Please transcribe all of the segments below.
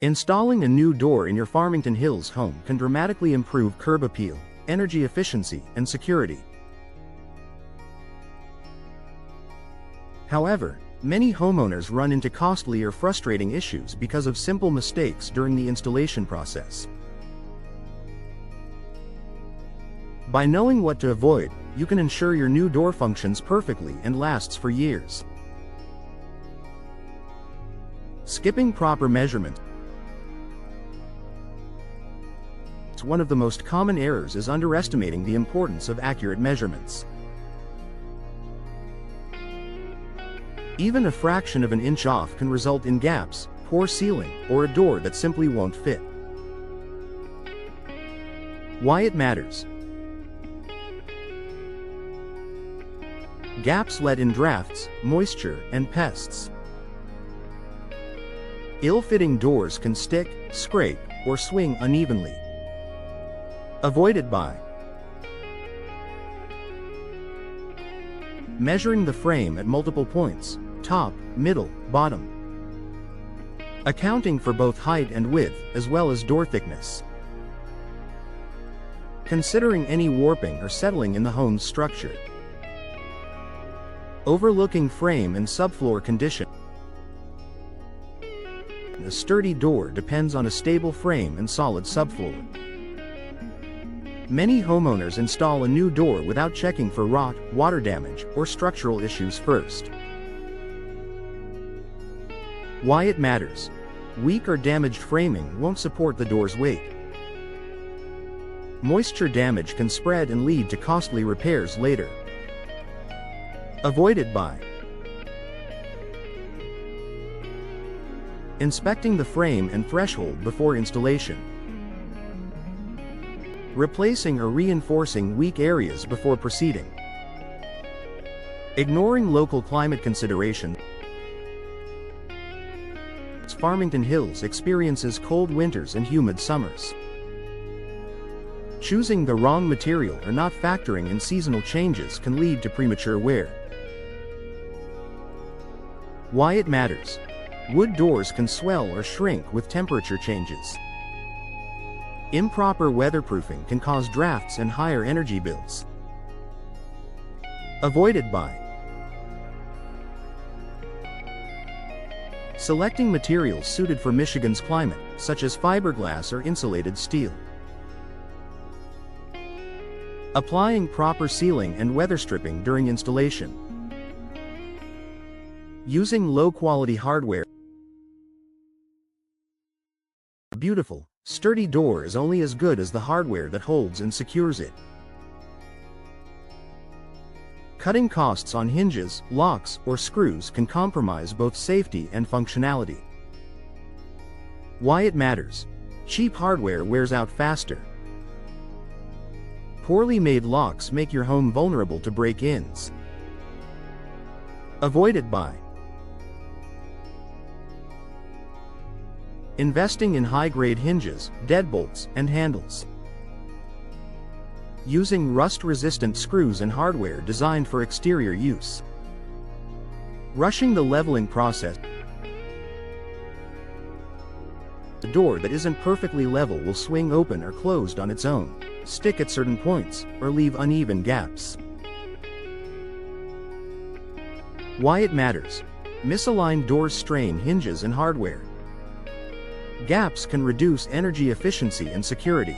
Installing a new door in your Farmington Hills home can dramatically improve curb appeal, energy efficiency, and security. However, many homeowners run into costly or frustrating issues because of simple mistakes during the installation process. By knowing what to avoid, you can ensure your new door functions perfectly and lasts for years. Skipping proper measurement. One of the most common errors is underestimating the importance of accurate measurements. Even a fraction of an inch off can result in gaps, poor sealing, or a door that simply won't fit. Why it matters. Gaps let in drafts, moisture, and pests. Ill-fitting doors can stick, scrape, or swing unevenly. Avoided by measuring the frame at multiple points, top, middle, bottom. Accounting for both height and width, as well as door thickness. Considering any warping or settling in the home's structure. Overlooking frame and subfloor condition. A sturdy door depends on a stable frame and solid subfloor. Many homeowners install a new door without checking for rot, water damage, or structural issues first. Why it matters. Weak or damaged framing won't support the door's weight. Moisture damage can spread and lead to costly repairs later. Avoided by inspecting the frame and threshold before installation. Replacing or reinforcing weak areas before proceeding. Ignoring local climate considerations. Farmington Hills experiences cold winters and humid summers. Choosing the wrong material or not factoring in seasonal changes can lead to premature wear. Why it matters. Wood doors can swell or shrink with temperature changes. Improper weatherproofing can cause drafts and higher energy bills. Avoided by selecting materials suited for Michigan's climate, such as fiberglass or insulated steel. Applying proper sealing and weather stripping during installation. Using low-quality hardware. A beautiful, sturdy door is only as good as the hardware that holds and secures it. Cutting costs on hinges, locks, or screws can compromise both safety and functionality. Why it matters. Cheap hardware wears out faster. Poorly made locks make your home vulnerable to break-ins. Avoided by investing in high-grade hinges, deadbolts, and handles. Using rust-resistant screws and hardware designed for exterior use. Rushing the leveling process. A door that isn't perfectly level will swing open or closed on its own, stick at certain points, or leave uneven gaps. Why it matters. Misaligned doors strain hinges and hardware. Gaps can reduce energy efficiency and security.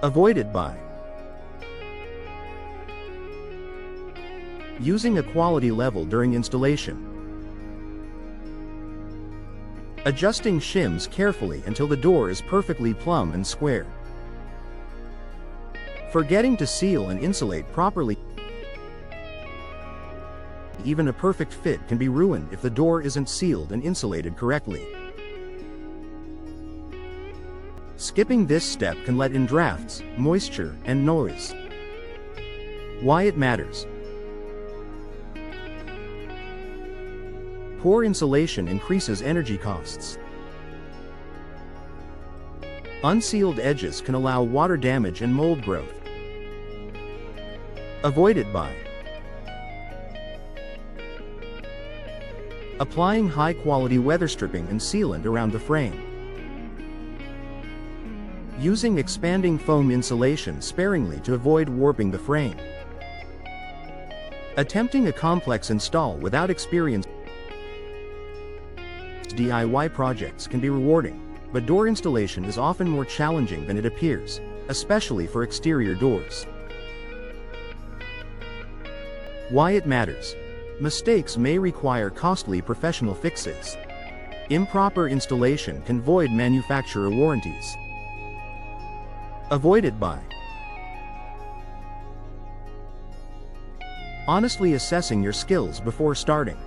Avoided by using a quality level during installation. Adjusting shims carefully until the door is perfectly plumb and square. Forgetting to seal and insulate properly. Even a perfect fit can be ruined if the door isn't sealed and insulated correctly. Skipping this step can let in drafts, moisture, and noise. Why it matters. Poor insulation increases energy costs. Unsealed edges can allow water damage and mold growth. Avoided by Applying high-quality weather stripping and sealant around the frame. Using expanding foam insulation sparingly to avoid warping the frame. Attempting a complex install without experience. DIY projects can be rewarding, but door installation is often more challenging than it appears, especially for exterior doors. Why it matters. Mistakes may require costly professional fixes. Improper installation can void manufacturer warranties. Avoided by honestly assessing your skills before starting.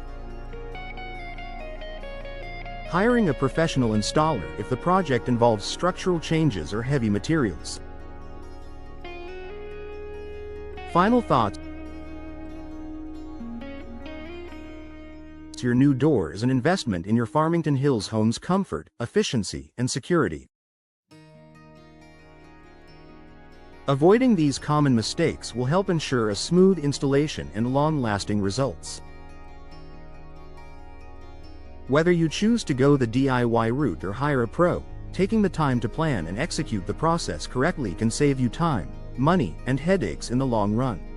Hiring a professional installer if the project involves structural changes or heavy materials. Final thoughts. Your new door is an investment in your Farmington Hills home's comfort, efficiency, and security. Avoiding these common mistakes will help ensure a smooth installation and long-lasting results. Whether you choose to go the DIY route or hire a pro, taking the time to plan and execute the process correctly can save you time, money, and headaches in the long run.